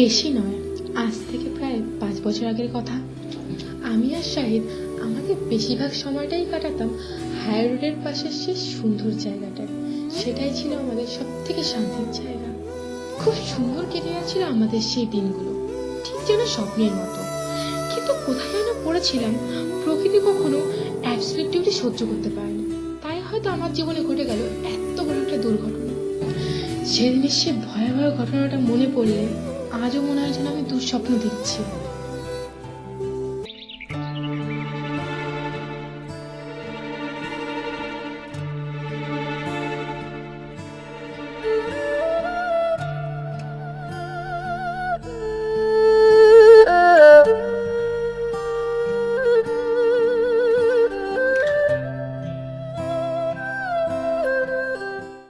বেশি নয়, আজ থেকে প্রায় 5 বছর আগের কথা। আমি আর শাহিদ আমাদের বেশিরভাগ সময়টাই কাটাতাম হাই রোডের পাশের সেই সুন্দর জায়গাটায়। সেটাই ছিল আমাদের সব থেকে শান্তির জায়গা। খুব সুন্দর কেটে যাচ্ছিল আমাদের সেই দিনগুলো, ঠিক যেন স্বপ্নের মতো। কিন্তু কোথায় যেন পড়েছিলাম, প্রকৃতি কখনো অ্যাবসলিউট ডিউটি সহ্য করতে পারে না। তাই হয়তো আমার জীবনে ঘটে গেল এত বড় একটা দুর্ঘটনা। সেদিনের সে ভয়াবহ ঘটনাটা মনে পড়লে আজও মনে হয় যেন আমি দুঃস্বপ্ন দেখছি।